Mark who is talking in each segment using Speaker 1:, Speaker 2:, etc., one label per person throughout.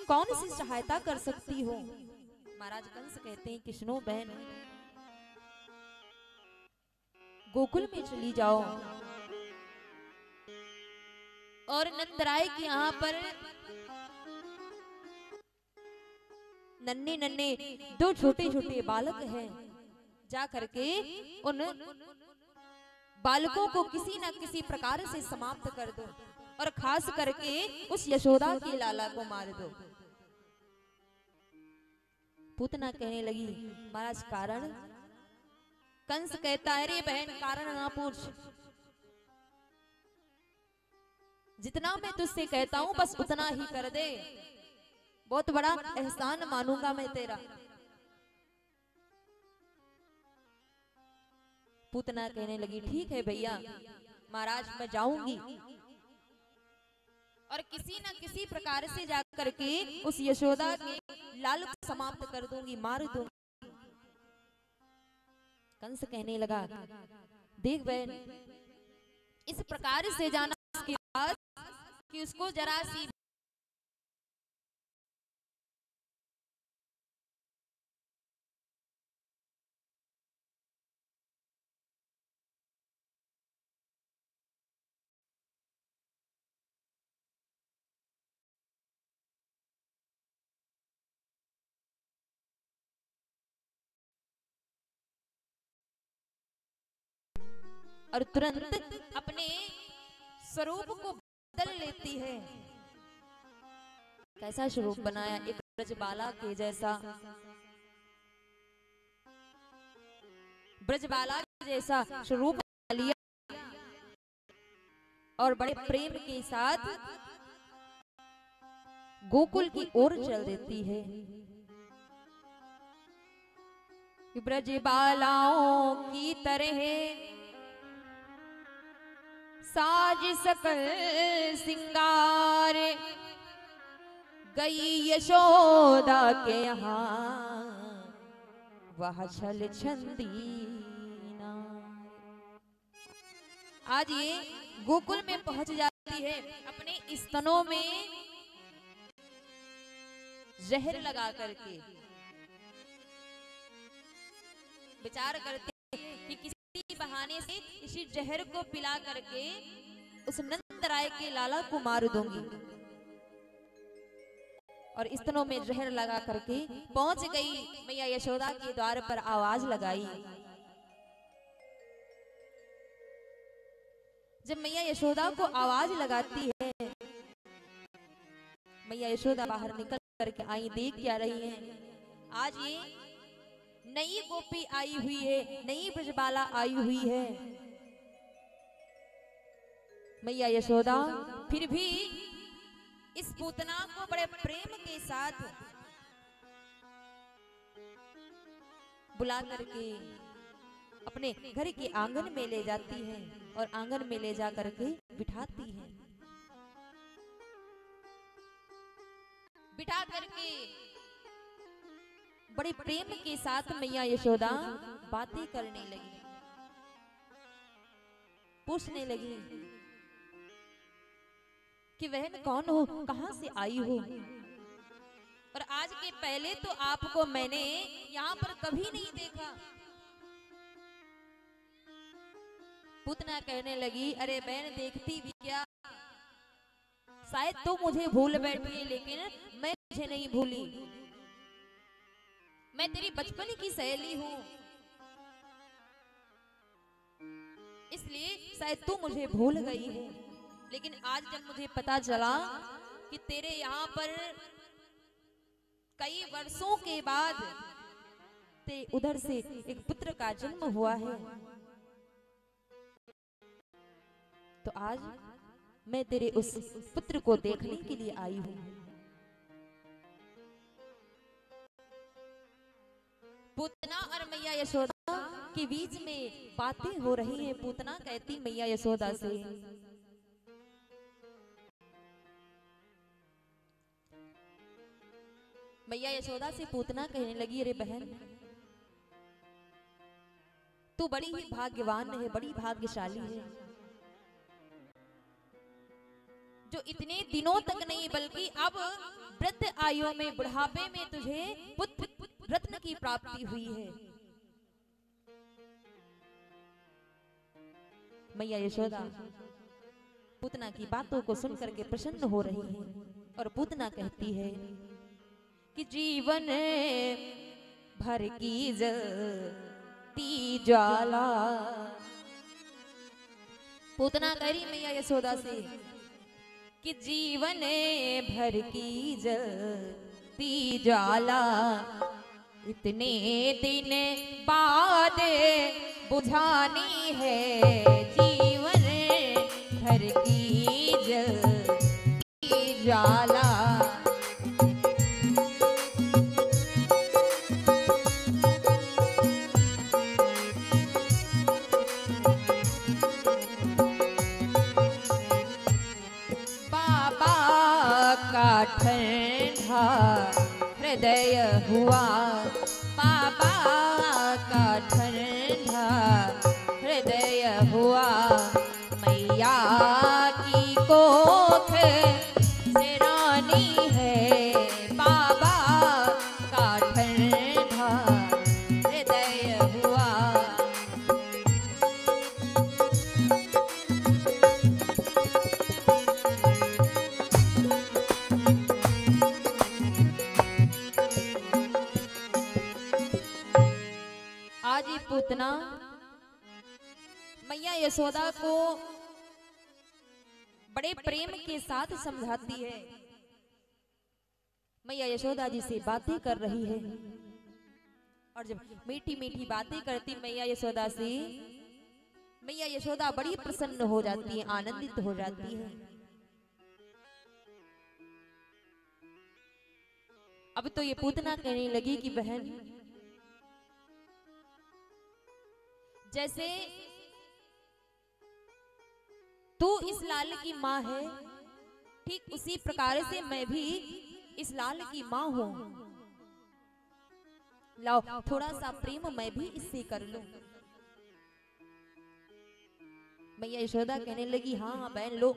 Speaker 1: कौन सी सहायता कर सकती हो? महाराज कंस कहते हैं कि सुनो बहन, गोकुल में चली जाओ और नंदराय के यहाँ पर नन्हे नन्हे दो छोटे छोटे बालक हैं, जा करके उन बालकों को किसी न किसी प्रकार से समाप्त कर दो और खास करके उस यशोदा के लाला को मार दो। पूतना कहने लगी महाराज कारण? कंस कहता है रे बहन कारण ना पूछ, जितना मैं तुझसे कहता हूं बस उतना ही कर दे, बहुत बड़ा एहसान मानूंगा मैं तेरा। पूतना कहने लगी ठीक है भैया महाराज मैं जाऊंगी और किसी न किसी प्रकार से जाकर के उस यशोदा के लाल को समाप्त कर दूंगी, मार दूंगी। कंस कहने लगा देख बहन, इस प्रकार से जाना उसके पास कि उसको जरा सी और तुरंत अपने स्वरूप को बदल लेती है। कैसा स्वरूप बनाया? एक ब्रजबाला के जैसा, ब्रजबाला के जैसा स्वरूप लिया और बड़े प्रेम के साथ गोकुल की ओर चल देती है। ब्रजबालाओं की तरह साज सकल सिंगार, गई यशोदा के यहाँ वह छल छंदी नार। आज ये गोकुल में पहुंच जाती है, अपने स्तनों में जहर लगा करके विचार करते कि किसी बहाने से इसी जहर को पिला करके उस नंदराय के लाला को मार दूंगी। और स्तनों में जहर लगा करके पहुंच गई मैया यशोदा के द्वार पर, आवाज लगाई। जब मैया यशोदा को आवाज लगाती है, मैया यशोदा बाहर निकल करके आई, देख क्या रही हैं? आज ये नई गोपी आई हुई है, नई ब्रजबाला आई हुई है। मैया यशोदा फिर भी इस पूतना को बड़े प्रेम के साथ बुला करके अपने घर के आंगन में ले जाती है और आंगन में ले जा करके बिठाती है। बिठा करके बड़े प्रेम के साथ मैया यशोदा बातें करने लगी, पूछने लगी कि बहन कौन हो, कहां से आई हो? और आज के पहले तो आपको मैंने यहाँ पर कभी नहीं देखा। पूतना कहने लगी अरे बहन देखती भी क्या, शायद तो मुझे भूल बैठी, लेकिन मैं तुझे नहीं भूली। मैं तेरी बचपन की सहेली हूं, इसलिए शायद तू मुझे भूल गई है। लेकिन आज जब मुझे पता चला कि तेरे यहाँ पर कई वर्षों के बाद तेरे उधर से एक पुत्र का जन्म हुआ है, तो आज मैं तेरे उस पुत्र को देखने के लिए आई हूं। पूतना और मैया यशोदा के बीच में बातें हो रही हैं। पूतना कहती मैया यशोदा से मैया यशोदा से पूतना कहने लगी अरे बहन तू बड़ी ही भाग्यवान है, बड़ी भाग्यशाली है जो इतने दिनों तक नहीं बल्कि अब वृद्ध आयु में बुढ़ापे में तुझे पुत्र रत्न की प्राप्ति हुई है। मैया यशोदा पूतना की बातों को सुनकर के प्रसन्न हो रही है और पूतना कहती है कि जीवन भर की जलती ज्वाला। पूतना कह रही मैया यशोदा से कि जीवन भर की जलती ज्वाला इतने दिन बाद बुझानी है। जीवन भर की जलती ज्वाला ठंडा हृदय हुआ, बाबा का ठंडा हृदय हुआ। मैया की कोख से रानी है, बाबा का ठंडा हृदय हुआ। आज ही पूतना मैया यशोदा को बड़े प्रेम के साथ समझाती है। मैया यशोदा जी से बातें कर रही है और जब मीठी मीठी बातें करती मैया यशोदा से, मैया यशोदा बड़ी प्रसन्न हो जाती है, आनंदित हो जाती है। अब तो ये पूतना कहने लगी कि बहन, जैसे तू इस लाल की माँ है, ठीक उसी प्रकार से मैं भी इस लाल की माँ हूं। लाओ थोड़ा सा प्रेम मैं भी इससे कर लूं। मैया यशोदा कहने लगी, हाँ हाँ बहन लो,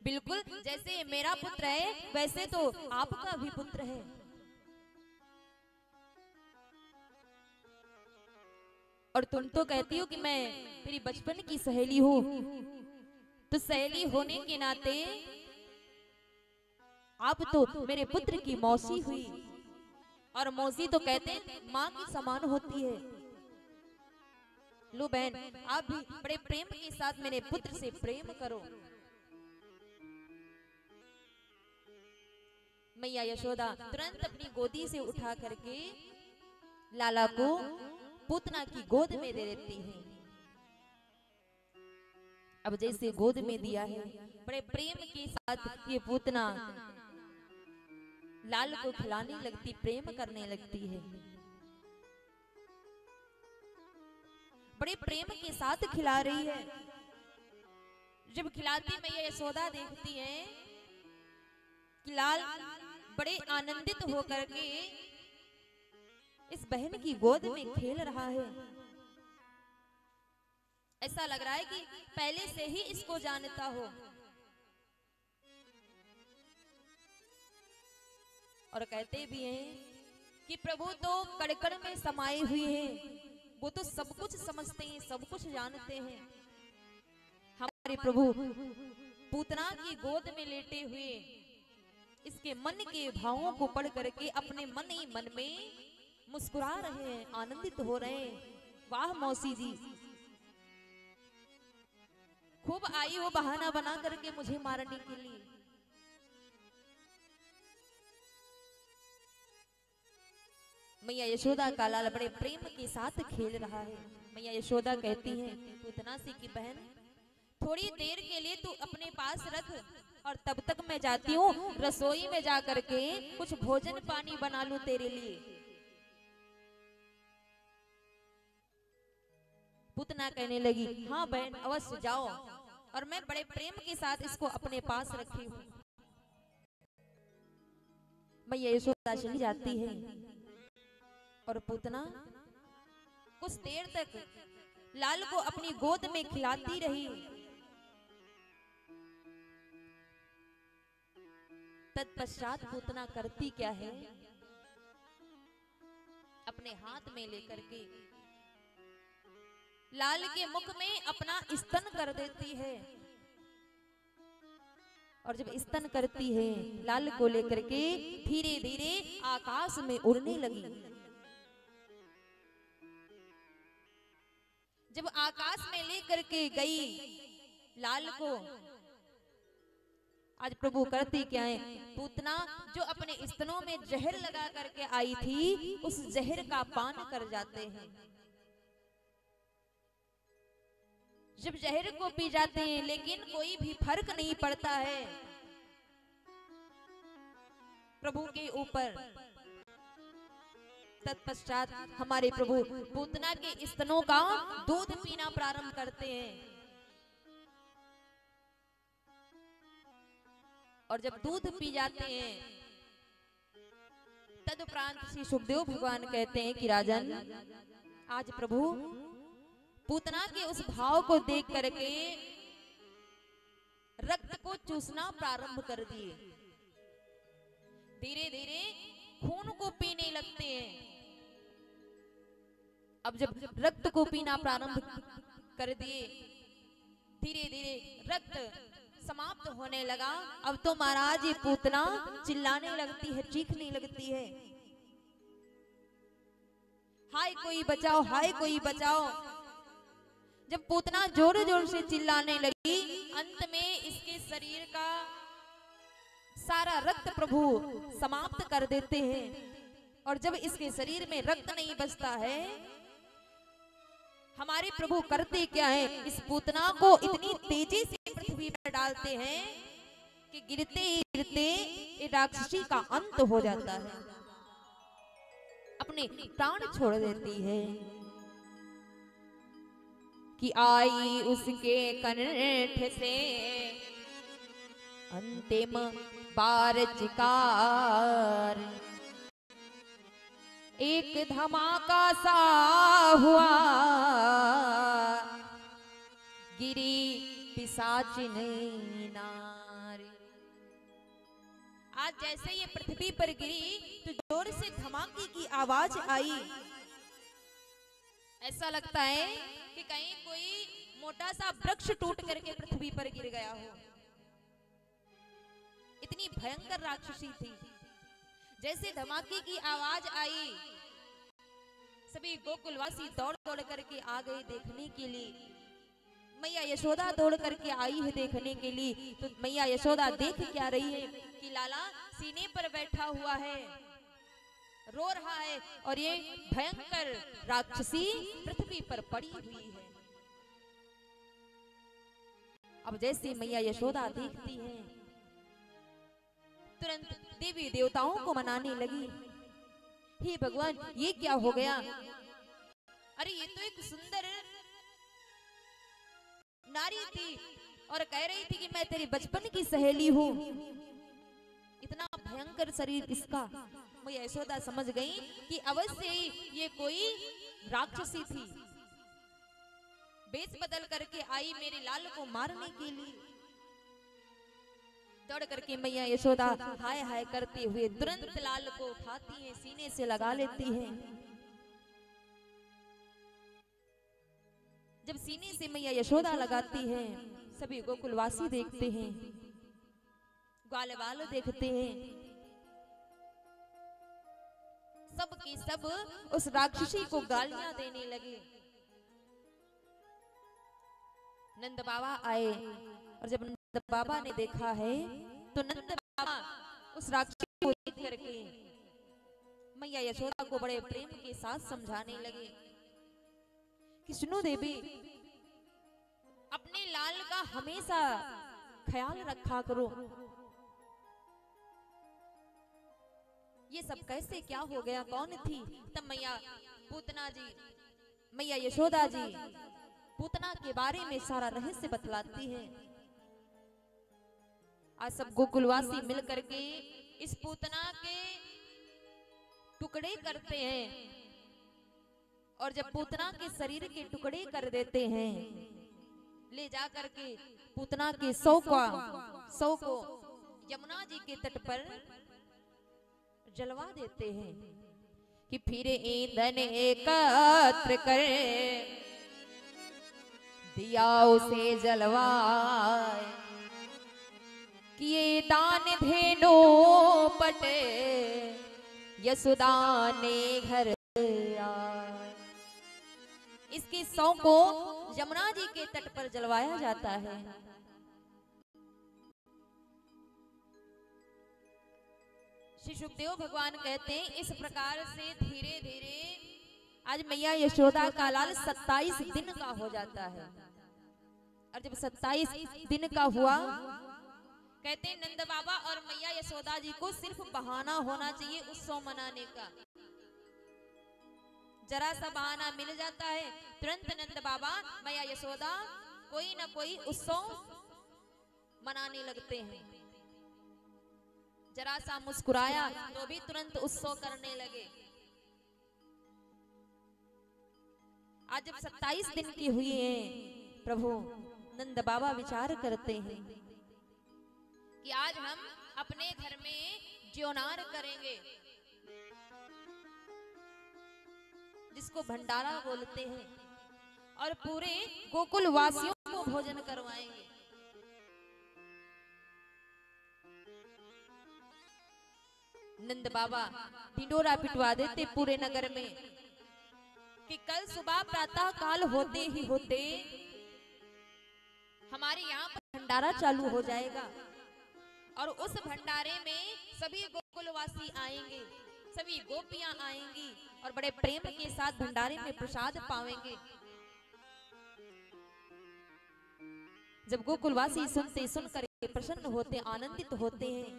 Speaker 1: बिल्कुल जैसे मेरा पुत्र है वैसे तो आपका भी पुत्र है। और तुम तो कहती हो कि मैं तेरी बचपन की सहेली हूं, तो सहेली होने के नाते आप तो मेरे पुत्र की मौसी हुई, और मौसी तो कहते हैं माँ की समान होती है। लो बहन, आप भी बड़े प्रेम के साथ मेरे पुत्र से प्रेम करो। मैया यशोदा तुरंत अपनी गोदी से उठा करके लाला को पूतना की गोद में दे देती है। अब जैसे गोद में दिया है, बड़े प्रेम के साथ ये पूतना लाल को खिलाने लगती, प्रेम करने लगती है। बड़े प्रेम के साथ खिला रही है। जब खिलाती मैया यशोदा देखती है कि लाल बड़े आनंदित होकर के इस बहन की गोद में खेल रहा है। ऐसा लग रहा है कि पहले से ही इसको जानता हो। और कहते भी हैं कि प्रभु तो कड़-कड़ में समाये हुए हैं, वो तो सब कुछ समझते हैं, सब कुछ जानते हैं। हमारे प्रभु पूतना की गोद में लेटे हुए इसके मन के भावों को पढ़ करके अपने मन ही मन में मुस्कुरा रहे हैं, आनंदित हो रहे हैं। वाह मौसी जी, खूब आई हो बहाना बना करके मुझे मारने के लिए। मैया यशोदा का लाल बड़े प्रेम के साथ खेल रहा है। मैया यशोदा कहती हैं पूतना से कि बहन, थोड़ी देर के लिए तू अपने पास रख, और तब तक मैं जाती हूँ रसोई में जा करके कुछ भोजन पानी बना लूं तेरे लिए। पूतना कहने लगी, हाँ बहन अवश्य जाओ, और मैं बड़े प्रेम के साथ इसको अपने पास रखी हूँ। मैया यशोदा चली जाती है और पूतना कुछ देर तक लाल को अपनी गोद में खिलाती रही। तत्पश्चात पूतना करती क्या है, अपने हाथ में लेकर के लाल के मुख में अपना स्तन कर देती है। और जब स्तन करती है लाल को लेकर के धीरे धीरे आकाश में उड़ने लगी। जब आकाश में लेकर के गई लाल को, आज प्रभु करती क्या है, पूतना जो अपने स्तनों में जहर लगा करके आई थी उस जहर का पान कर जाते हैं। जब जहर को पी जाते हैं लेकिन कोई भी फर्क नहीं पड़ता है प्रभु के ऊपर। तत्पश्चात हमारे प्रभु पूतना के स्तनों का दूध पीना प्रारंभ करते हैं। और जब दूध पी जाते हैं तदुपरांत श्री सुखदेव भगवान कहते हैं कि राजन, आज प्रभु पूतना के उस भाव को देख करके रक्त को चूसना प्रारंभ कर दिए। धीरे धीरे खून को पीने लगते हैं। अब जब रक्त को पीना प्रारंभ कर दिए, धीरे धीरे रक्त समाप्त होने लगा। अब तो महाराज ये पूतना चिल्लाने लगती है, चीखने लगती है, हाय कोई बचाओ, हाय कोई बचाओ। जब पूतना जोर जोर से चिल्लाने लगी, अंत में इसके शरीर का सारा रक्त प्रभु समाप्त कर देते हैं। और जब इसके शरीर में रक्त नहीं बचता है, हमारे प्रभु करते क्या है, इस पूतना को इतनी तेजी से पृथ्वी पर डालते हैं कि गिरते ही गिरते ये राक्षसी का अंत हो जाता है, अपने प्राण छोड़ देती है। कि आई उसके कंठ से अंतिम बार चिकार, एक धमाका सा हुआ, गिरी पिशाचिनी नारी। आज जैसे ये पृथ्वी पर गिरी तो जोर से धमाके की आवाज आई। ऐसा लगता है कि कहीं कोई मोटा सा वृक्ष टूट करके पृथ्वी पर गिर गया हो। इतनी भयंकर राक्षसी थी। जैसे धमाके की आवाज आई, सभी गोकुलवासी दौड़ दौड़ करके आ गए देखने के लिए। मैया यशोदा दौड़ करके आई है देखने के लिए। तो मैया यशोदा देख क्या रही है कि लाला सीने पर बैठा हुआ है, रो रहा है, और ये भयंकर राक्षसी पृथ्वी पर पड़ी हुई है। अब जैसे मैया यशोदा देखती है, तुरंत देवी देवताओं को मनाने लगी, हे भगवान ये क्या हो गया? अरे ये तो एक सुंदर नारी थी और कह रही थी कि मैं तेरी बचपन की सहेली हूँ। इतना भयंकर शरीर इसका। मैया यशोदा समझ गई कि अवश्य ही ये कोई राक्षसी थी, बेच बदल करके आई मेरे लाल को मारने के लिए। दौड़ करके मैया यशोदा हाय हाय करते हुए तुरंत लाल को उठाती है, सीने से लगा लेती है। जब सीने से मैया यशोदा लगाती है, सभी गोकुलवासी देखते हैं, ग्वाल बाल देखते हैं, सब के सब उस राक्षसी को गालियां देने लगे। नंद बाबा आए और जब नंद बाबा ने देखा है तो नंद बाबा उस राक्षसी को देख करके मैया यशोदा को बड़े प्रेम के साथ समझाने लगे कि सुनो देवी, अपने लाल का हमेशा ख्याल रखा करो। ये सब कैसे क्या हो गया, कौन थी? तब मैया पूतना जी, मैया यशोदा जी पूतना के बारे में सारा रहस्य बतलाती है। आज सब गोकुलवासी मिलकर के इस पूतना के टुकड़े करते हैं, और जब पूतना के शरीर के टुकड़े कर देते हैं, ले जा करके पूतना के 100 को यमुना जी के तट पर जलवा देते हैं कि फिर ईंधन एकत्र कर दिया उसे जलवाए, कि ये दान धेनु पटे यशोदा ने घर आए। इसकी सौ को यमुना जी के तट पर जलवाया जाता है। श्री सुखदेव भगवान कहते हैं इस प्रकार से धीरे धीरे आज मैया यशोदा का लाल 27 दिन का हो जाता है। और जब 27 दिन का हुआ, कहते हैं नंद बाबा और मैया यशोदा जी को सिर्फ बहाना होना चाहिए उत्सव मनाने का। जरा सा बहाना मिल जाता है, तुरंत नंद बाबा मैया यशोदा कोई ना कोई उत्सव मनाने लगते हैं। जरा सा मुस्कुराया तो भी तुरंत उत्सव करने लगे। आज जब 27 दिन की हुई है, प्रभु नंद बाबा विचार करते हैं कि आज हम अपने घर में ज्योनार करेंगे, जिसको भंडारा बोलते हैं, और पूरे गोकुल वासियों को भोजन करवाएंगे। नंद बाबा ढिंडोरा पिटवा देते पूरे नगर में कि कल सुबह प्रातः काल होते ही होते हमारे यहाँ पर भंडारा चालू हो जाएगा, और उस भंडारे में सभी गोकुलवासी आएंगे, सभी गोपियां आएंगी और बड़े प्रेम के साथ भंडारे में प्रसाद पावेंगे। जब गोकुलवासी सुनते सुनकर प्रसन्न होते, आनंदित होते हैं,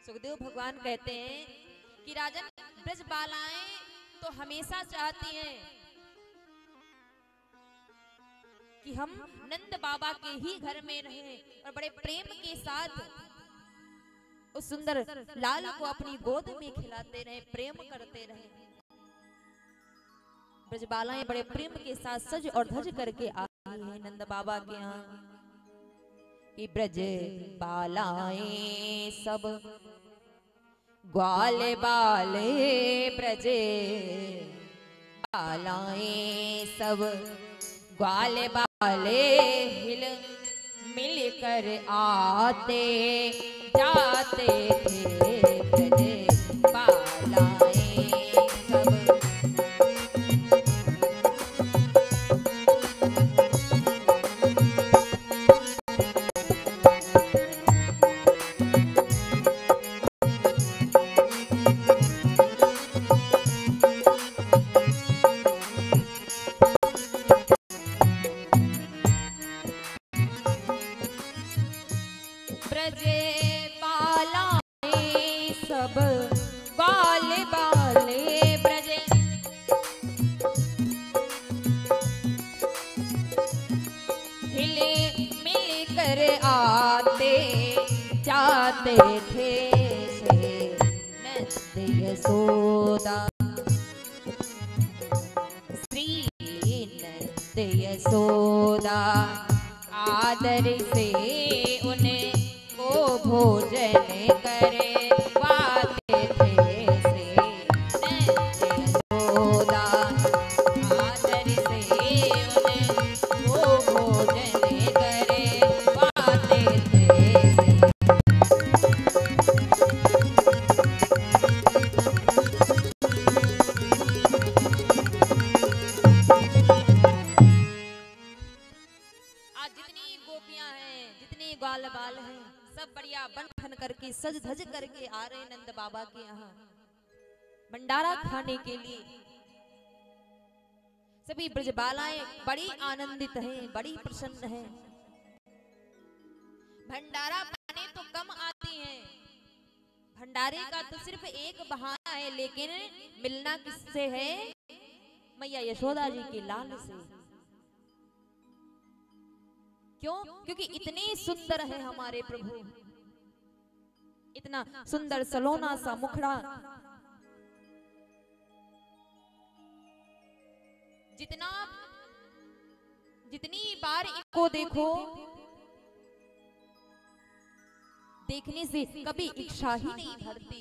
Speaker 1: सुखदेव भगवान कहते हैं कि राजन ब्रज बालाएं तो हमेशा चाहती हैं कि हम नंद बाबा के ही घर में रहें और बड़े प्रेम के साथ उस सुंदर लाल को अपनी गोद में खिलाते रहे, प्रेम करते रहे। ब्रज बालाएं बड़े प्रेम के साथ सज और धज करके आई हैं नंद बाबा के यहाँ कि ब्रज बालाएं सब ग्वाल बाले, ब्रज बालाएं सब ग्वाल बाले हिल मिल कर आते जाते थे ब्रज बालाएं सब। जाते थे से नंद यशोदा, श्री नंद यशोदा आदर से उनको भोजन करवाते थे से नंद यशोदा आदर से उनको भोजन करवाते थे। बाल बाल हैं, सब बढ़िया बन ठन करके सज धज करके आ रहे नंद बाबा के यहाँ भंडारा खाने के लिए। सभी ब्रजबालाएं बड़ी आनंदित हैं, बड़ी प्रसन्न हैं। भंडारा पाने तो कम आती हैं, भंडारे का तो सिर्फ एक बहाना है, लेकिन मिलना किससे है? मैया यशोदा जी के लाल से। क्यों? क्योंकि इतने सुंदर है हमारे प्रभु, इतना सुंदर सलोना सा मुखड़ा, जितनी बार इनको देखो देखने से कभी इच्छा ही नहीं भरती।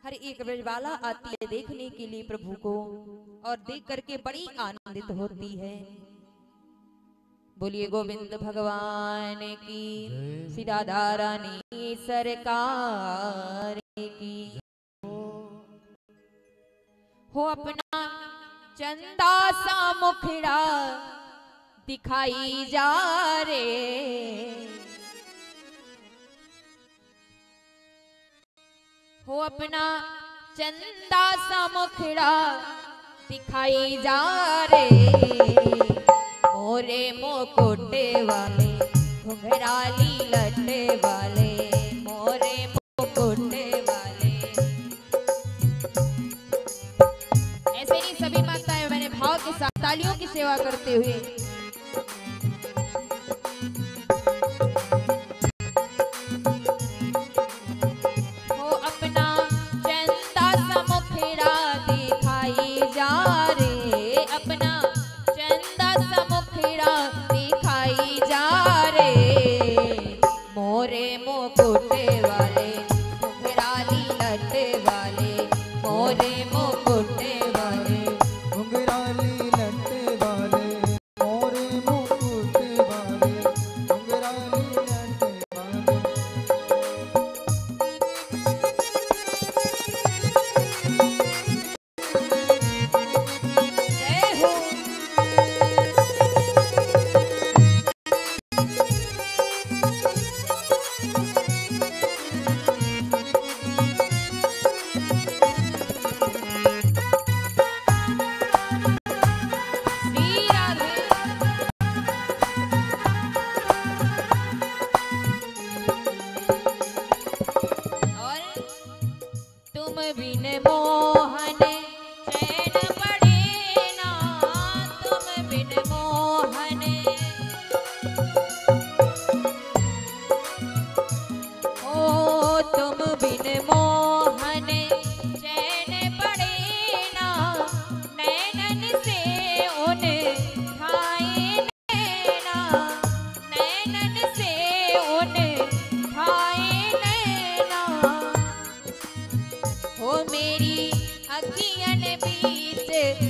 Speaker 1: हर एक ब्रजबाला आती है देखने के लिए प्रभु को और देख करके बड़ी आनंदित होती है। बोलिए गोविंद भगवान की, श्री राधा रानी सरकार की। हो अपना चंदा सा मुखड़ा दिखाई जा रे, हो अपना चंदा सा मुखड़ा दिखाई जा रे। मोरे मुकुटे वाले घुंघराली लटे वाले, मोरे मुकुटे वाले। ऐसे नहीं सभी माताएं मैंने भाव के साथ तालियों की सेवा करते हुए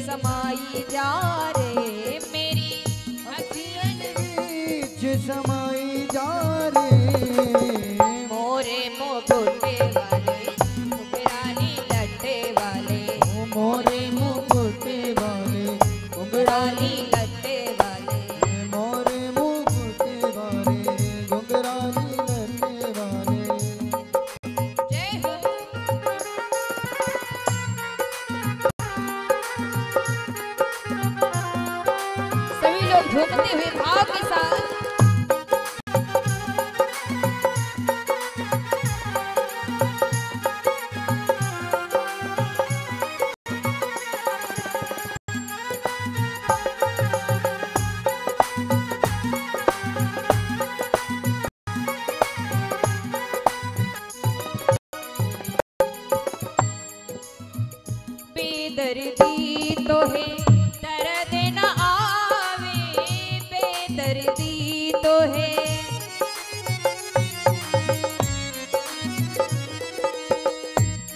Speaker 1: समाई जा रे, मेरी अखियन बीच समाई जा रे। मोरे मुकुटे वाले घुंघराली लटे वाले, मोरे मुकुटे वाले घुंघराली लटे वाले, मोरे मुकुटे वाले घुंघराली लटे वाले। जय हो। झूमते हुए भाव के साथ बेदर्दी तो है दर्द न आवे, बेदर्दी तो है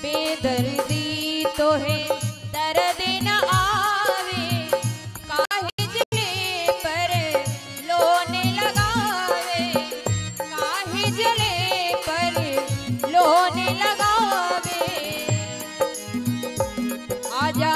Speaker 1: बेदर्दी तो है दर्द न आवे। काहे जले पर लोने लगावे, काहे जले पर लोने लगावे। आजा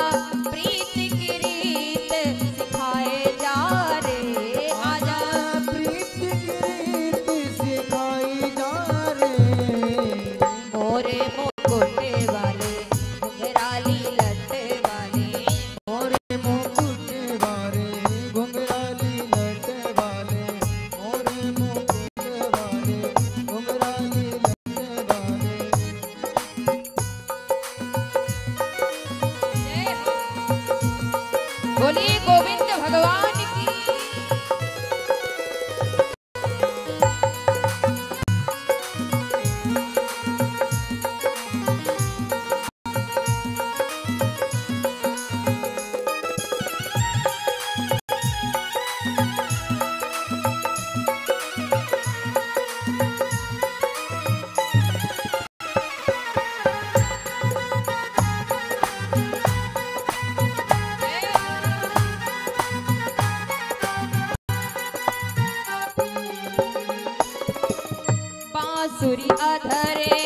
Speaker 1: बांसुरी अधरे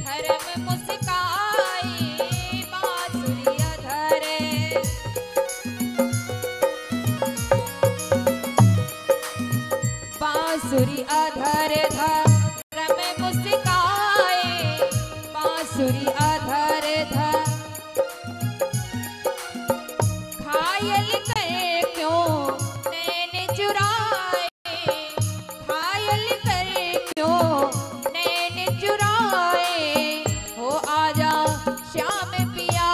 Speaker 1: धर्म मुस्काए, बांसुरी अधरे बांसुरी अधरे धर्म मुस्काए, बांसुरी अधरे घायल करे क्यों नैन चुराए, घायल करे क्यों नैन चुराए, हो आजा श्याम पिया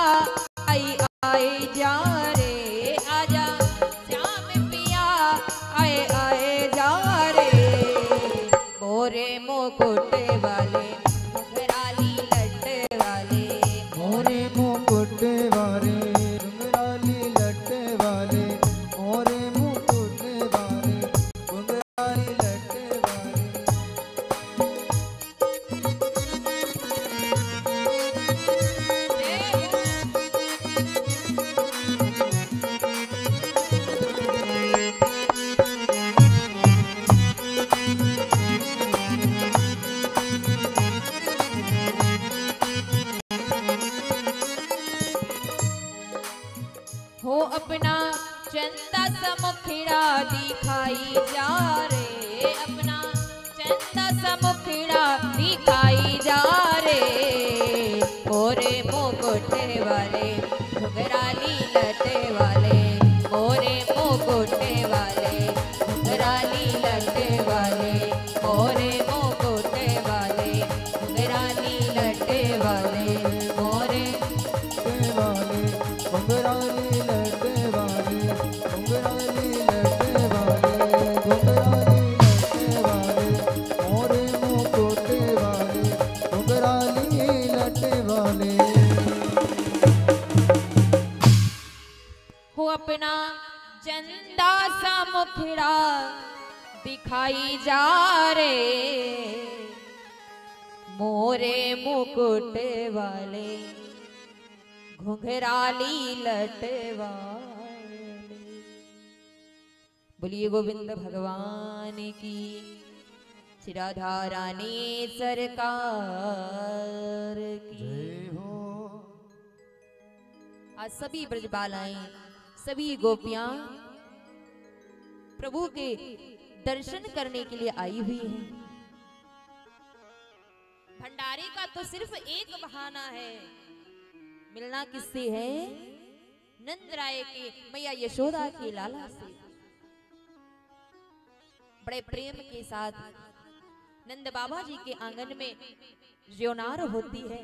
Speaker 1: आई आए जा रे, आजा श्याम पिया आए आए जा रे, मोरे मुकुट वाले घुंघराली लट वाले,
Speaker 2: मोरे मुकुट वाले घुंघराली लट वाले, मोरे मुकुट वाले घुंघराली लट वाले।
Speaker 1: हो अपना चंदा सा मुखड़ा दिखाई जा रे, अपना चंदा सा मुखड़ा दिखाई जा रे, मोरे मुकुट वाले घुंघराली लट वाले, मोरे मुकुट वाले घुंघराली लट वाले, मोरे मुकुट वाले घुंघराली लट वाले, मोरे
Speaker 2: वाले घुंघराली लट वाले, घुंघराली लट वाले, घुंघराली लट वाले, मोरे मुकुट वाले घुंघराली लट वाले।
Speaker 1: हो अपना चंदा सा मुखड़ा दिखाई जा रे, मोरे मुकुट वाले घुंघराली लट वाले। बोलिए गोविंद भगवान की, श्री राधा रानी सरकार की।
Speaker 2: जय हो।
Speaker 1: आज सभी ब्रजबालाएं, सभी गोपियां प्रभु के दर्शन करने के लिए आई हुई हैं। भंडारे का तो सिर्फ एक बहाना है, मिलना किससे है? नंद राय के मैया यशोदा के लाला से। बड़े प्रेम के साथ नंद बाबा जी के आंगन में ज्योनार होती है,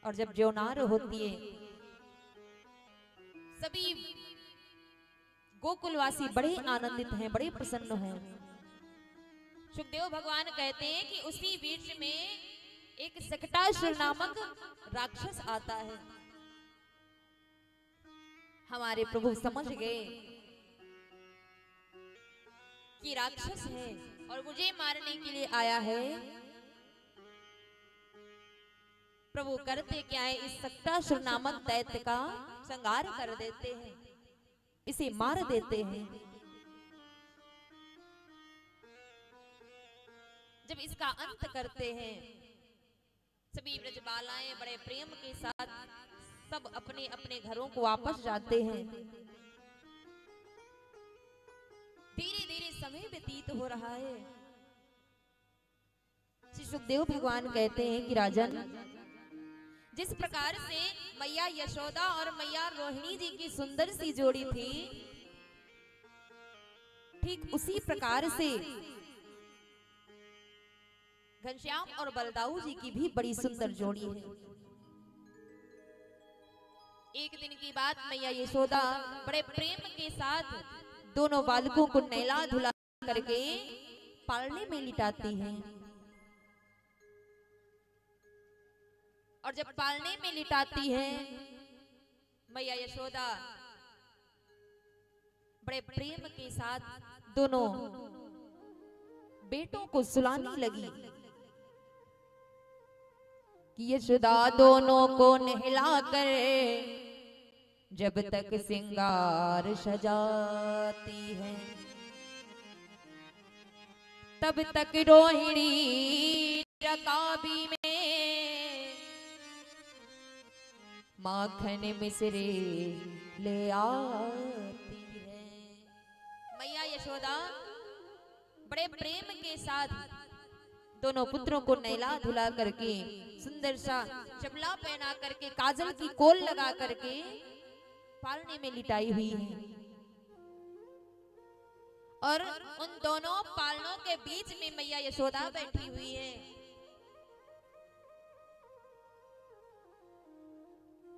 Speaker 1: और जब ज्योनार होती है सभी गोकुलवासी बड़े आनंदित हैं, बड़े प्रसन्न हैं। सुखदेव भगवान कहते हैं कि उसी बीच में एक सकटासुर नामक राक्षस आता है। हमारे प्रभु समझ गए कि राक्षस है और मुझे मारने के लिए आया है। प्रभु करते क्या है, इस सकटासुर नामक दैत्य का संहार कर देते हैं, इसे मार देते हैं। जब इसका अंत करते हैं, सभी ब्रजबालाएं बड़े प्रेम के साथ सब अपने अपने घरों को वापस जाते हैं। धीरे धीरे समय व्यतीत हो रहा है। श्री सुखदेव भगवान कहते हैं कि राजन, जिस प्रकार से मैया यशोदा और मैया रोहिणी जी की सुंदर सी जोड़ी थी, ठीक उसी प्रकार से घनश्याम और बलदाऊ जी की भी बड़ी सुंदर जोड़ी है। एक दिन की बात, मैया यशोदा बड़े प्रेम के साथ दोनों बालकों को नहला धुला करके पालने में लिटाती हैं। और जब पालने में लिटाती हैं, मैया यशोदा बड़े प्रेम के साथ दोनों बेटों को सुलाने लगी कि यशोदा दोनों को नहला कर जब तक श्रृंगार सजाती है, तब तक रोहिणी रकाबी में माखन मिश्री ले आती है। मैया यशोदा बड़े प्रेम के साथ दोनों पुत्रों को नहला धुला करके, सुंदर सा चपला पहना करके, काजल की कोल लगा करके पालने में लिटाई हुई है। और उन दोनों पालनों के बीच में मैया यशोदा बैठी हुई है।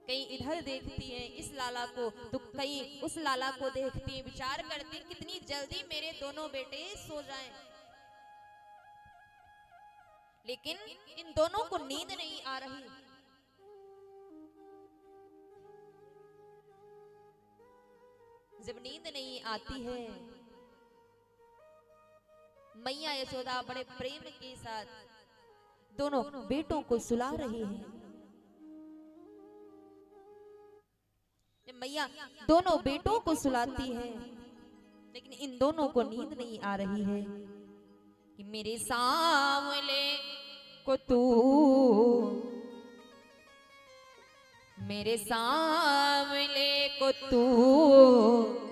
Speaker 1: कहीं इधर देखती है इस लाला को, तो कहीं उस लाला को देखती है, विचार करती है कितनी जल्दी मेरे दोनों बेटे सो जाएं। लेकिन इन दोनों को नींद नहीं आ रही। जब नींद नहीं आती है, मैया यशोदा बड़े प्रेम के साथ दोनों बेटों को सुला रही है। जब मैया दोनों बेटों को सुलाती है, लेकिन इन दोनों को नींद नहीं आ रही है कि मेरे सांवले को तू, मेरे सांवले को तू